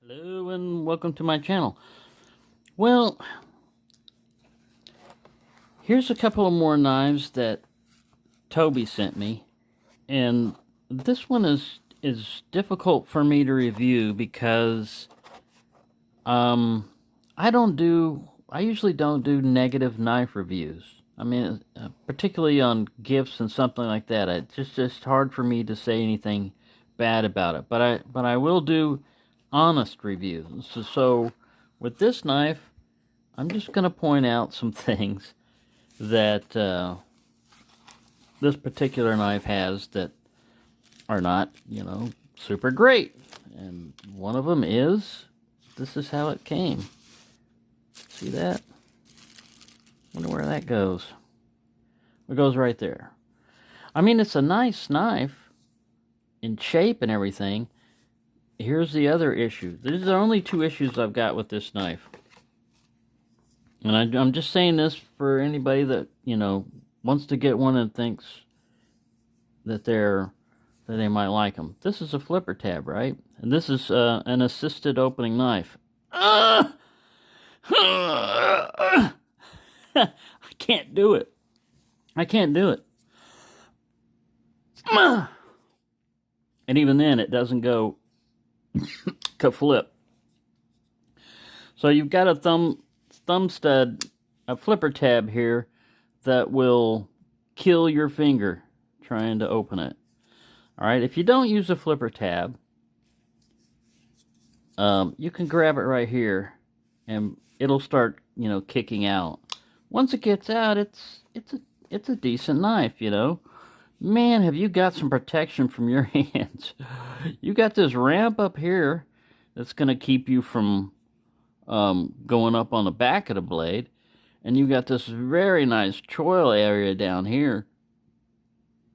Hello and welcome to my channel. Well, here's a couple of more knives that Toby sent me, and this one is difficult for me to review because I usually don't do negative knife reviews. I mean, particularly on gifts and something like that. It's just hard for me to say anything bad about it. But I will do honest reviews. So with this knife, I'm just going to point out some things that this particular knife has that are not, super great. And one of them is, this is how it came. See that? Wonder where that goes. It goes right there. I mean, it's a nice knife in shape and everything. Here's the other issue. These are the only two issues I've got with this knife. And I'm just saying this for anybody that, wants to get one and thinks that they might like them. This is a flipper tab, right? And this is an assisted opening knife. I can't do it. I can't do it. And even then, it doesn't go ka-flip. So you've got a thumb stud, a flipper tab here that will kill your finger trying to open it. All right, if you don't use a flipper tab, you can grab it right here, and it'll start, kicking out. Once it gets out, it's a decent knife, Man, have you got some protection from your hands? You got this ramp up here that's going to keep you from going up on the back of the blade, and you got this very nice choil area down here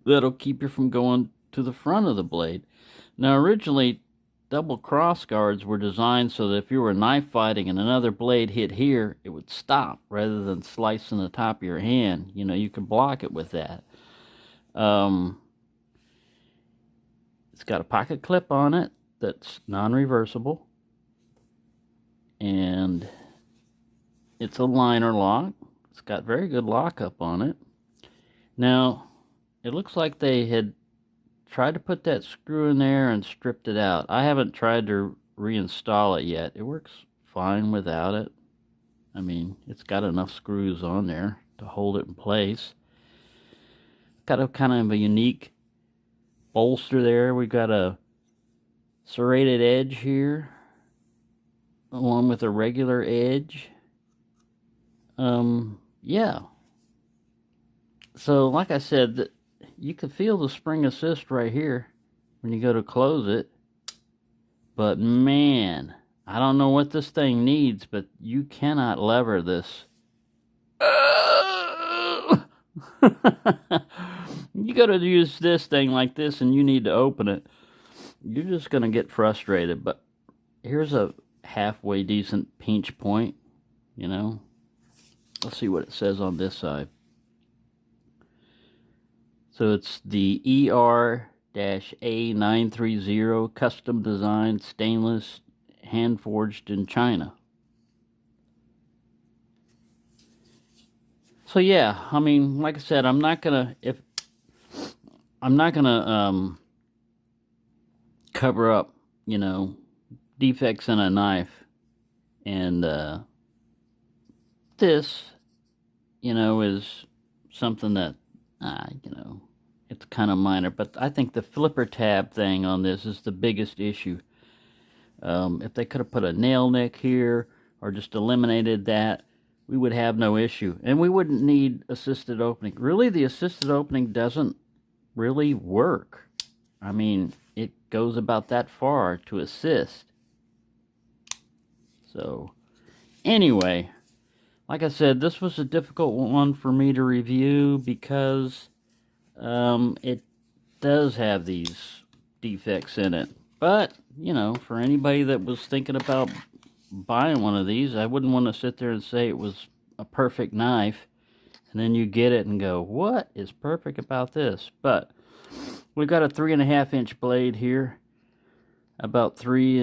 that'll keep you from going to the front of the blade. Now, originally, double cross guards were designed so that if you were knife fighting and another blade hit here, it would stop rather than slicing the top of your hand. You could block it with that. It's got a pocket clip on it that's non-reversible, and it's a liner lock. It's got very good lockup on it. Now, it looks like they had tried to put that screw in there and stripped it out. I haven't tried to reinstall it yet. It works fine without it. I mean, it's got enough screws on there to hold it in place. Got a kind of a unique bolster there. We've got a serrated edge here along with a regular edge. Yeah. So like I said, you can feel the spring assist right here when you go to close it. But man, I don't know what this thing needs, but you cannot lever this. You gotta use this thing like this and you need to open it. You're just gonna get frustrated. But here's a halfway decent pinch point, Let's see what it says on this side. So it's the ER-A930 custom designed stainless, hand forged in China. So yeah, I mean, like I said, I'm not gonna cover up, defects in a knife, and this, is something that, it's kind of minor. But I think the flipper tab thing on this is the biggest issue. If they could have put a nail nick here or just eliminated that, we would have no issue. And we wouldn't need assisted opening. Really, the assisted opening doesn't really work. I mean, it goes about that far to assist. So, anyway, like I said, this was a difficult one for me to review because it does have these defects in it. But, for anybody that was thinking about buying one of these, I wouldn't want to sit there and say it was a perfect knife and then you get it and go, what is perfect about this? But we've got a 3.5-inch blade here, about 3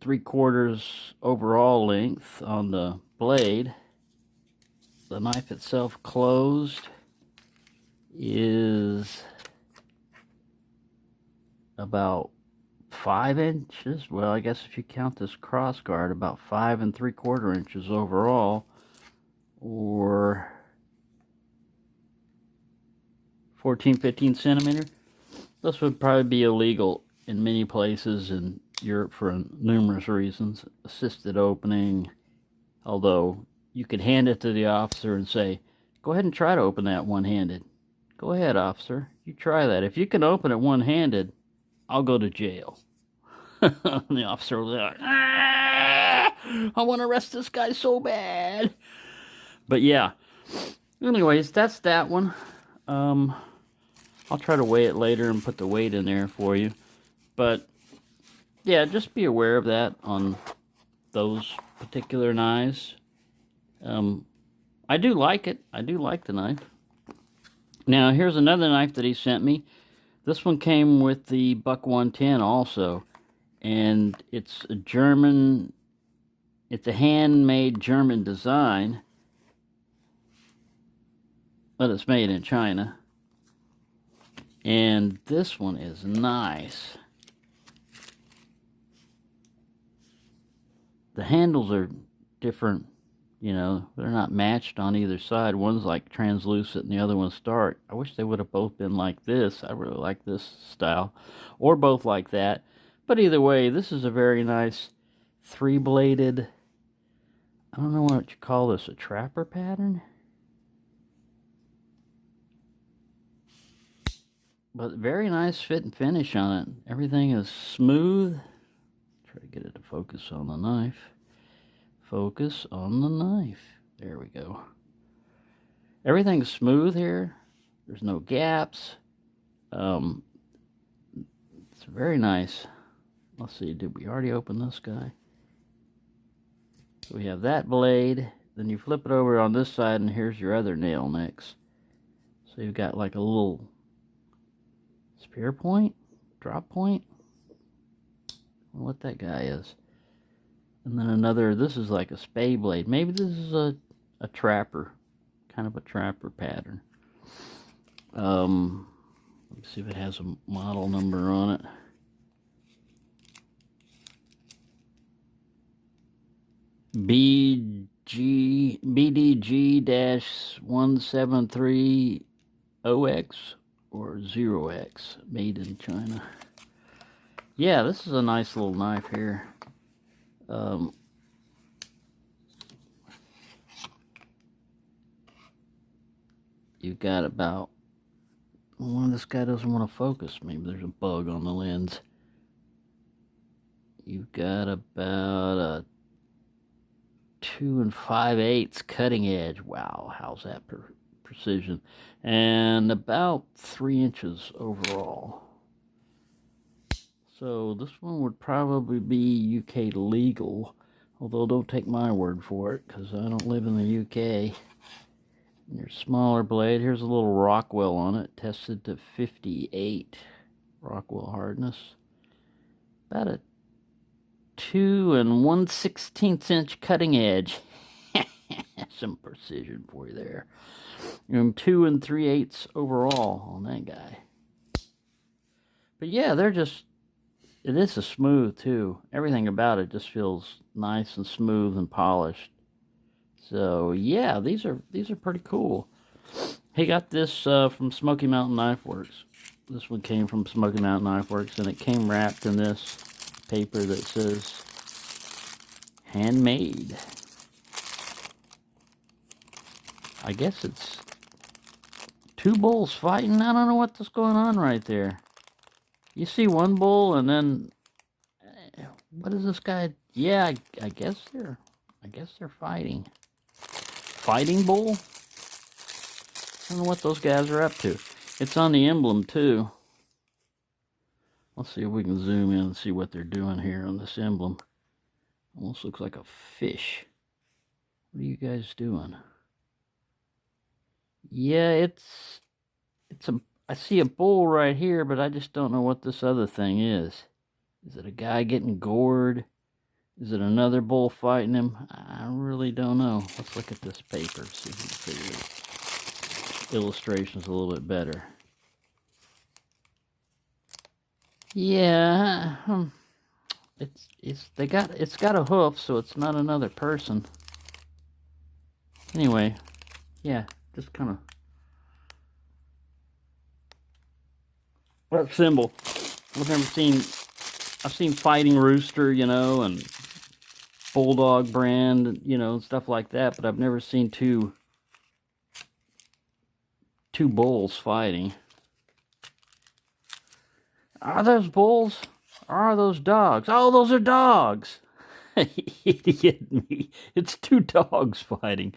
3/4 3/4 overall length on the blade. The knife itself closed is about 5 inches. Well, I guess if you count this cross guard, about 5 3/4 inches overall, or 14, 15 centimeter. This would probably be illegal in many places in Europe for numerous reasons. Assisted opening, although you could hand it to the officer and say, go ahead and try to open that one-handed. Go ahead, officer, you try that. If you can open it one-handed, I'll go to jail. The officer was like, I want to arrest this guy so bad. But yeah, anyways, that's that one. I'll try to weigh it later and put the weight in there for you. But yeah, just be aware of that on those particular knives. I do like it. I do like the knife. Now, here's another knife that he sent me. This one came with the Buck 110 also. And it's a German, it's a handmade German design. But it's made in China. And this one is nice. The handles are different, you know, they're not matched on either side. One's like translucent and the other one's dark. I wish they would have both been like this. I really like this style. Or both like that. But either way, this is a very nice 3-bladed, I don't know what you call this, a trapper pattern? But very nice fit and finish on it. Everything is smooth. Try to get it to focus on the knife. Focus on the knife. There we go. Everything's smooth here. There's no gaps. It's very nice. Let's see, did we already open this guy? So we have that blade. Then you flip it over on this side and here's your other nail next. So you've got like a little spear point, drop point. I don't know what that guy is. And then another, this is like a spade blade. Maybe this is a trapper, kind of a trapper pattern. Let's see if it has a model number on it. BDG-173OX or 0X, made in China. Yeah, this is a nice little knife here. You've got about, well, this guy doesn't want to focus. Maybe there's a bug on the lens. You've got about a 2 5/8 cutting edge. Wow, how's that precision? And about 3 inches overall. So this one would probably be UK legal, although don't take my word for it because I don't live in the UK. And your smaller blade, here's a little Rockwell on it, tested to 58 Rockwell hardness. About a 2 1/16 inch cutting edge. Some precision for you there. And 2 3/8 overall on that guy. But yeah, they're just, it is a smooth too. Everything about it just feels nice and smooth and polished. So yeah, these are pretty cool. He got this from Smoky Mountain Knife Works. This one came from Smoky Mountain Knife Works, and it came wrapped in this paper that says handmade. I guess it's 2 bulls fighting. I don't know what's going on right there. You see one bull and then what is this guy? Yeah, I guess they're fighting. Fighting bull? I don't know what those guys are up to. It's on the emblem too. Let's see if we can zoom in and see what they're doing here on this emblem. Almost looks like a fish. What are you guys doing? Yeah, I see a bull right here, but I just don't know what this other thing is. Is it a guy getting gored? Is it another bull fighting him? I really don't know. Let's look at this paper, see if we can figure the illustrations a little bit better. Yeah, it's got a hoof, so it's not another person. Anyway, yeah, just kind of that symbol. I've seen Fighting Rooster, you know, and Bulldog Brand, you know, stuff like that, but I've never seen two bulls fighting. Are those bulls? Or are those dogs? Oh, those are dogs. Idiot me. It's two dogs fighting.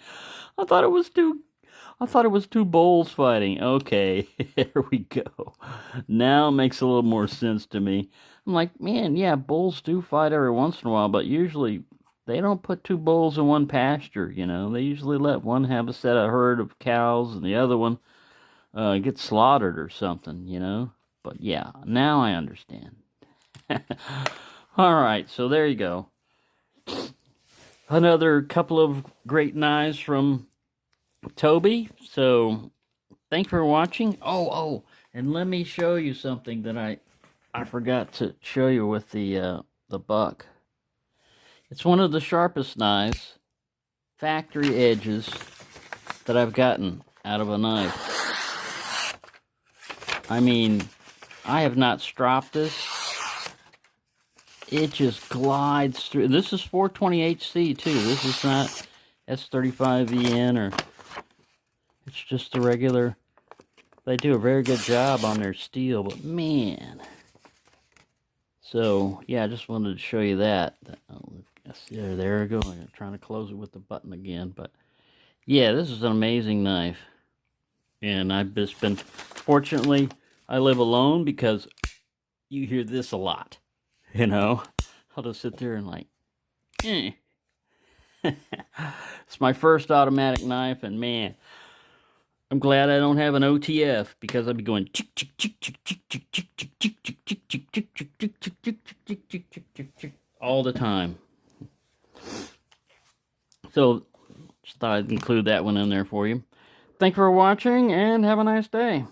I thought it was two bulls fighting. Okay, there we go. Now it makes a little more sense to me. I'm like, man, yeah, bulls do fight every once in a while, but usually they don't put two bulls in one pasture, you know. They usually let one have a herd of cows and the other one get slaughtered or something, you know. But yeah, now I understand. All right, so there you go. Another couple of great knives from Toby. So thanks for watching. Oh, and let me show you something that I forgot to show you with the buck. It's one of the sharpest knives, factory edges, that I've gotten out of a knife. I mean, I have not stropped this. It just glides through. This is 420HC too. This is not S35VN or it's just the regular. They do a very good job on their steel, but man. So yeah, I just wanted to show you that. There we go. I'm trying to close it with the button again, but yeah, this is an amazing knife. And I've just been, fortunately, I live alone because you hear this a lot. You know, I'll just sit there and like, eh. It's my first automatic knife, and man, I'm glad I don't have an OTF because I'd be going all the time. So, just thought I'd include that one in there for you. Thank you for watching, and have a nice day.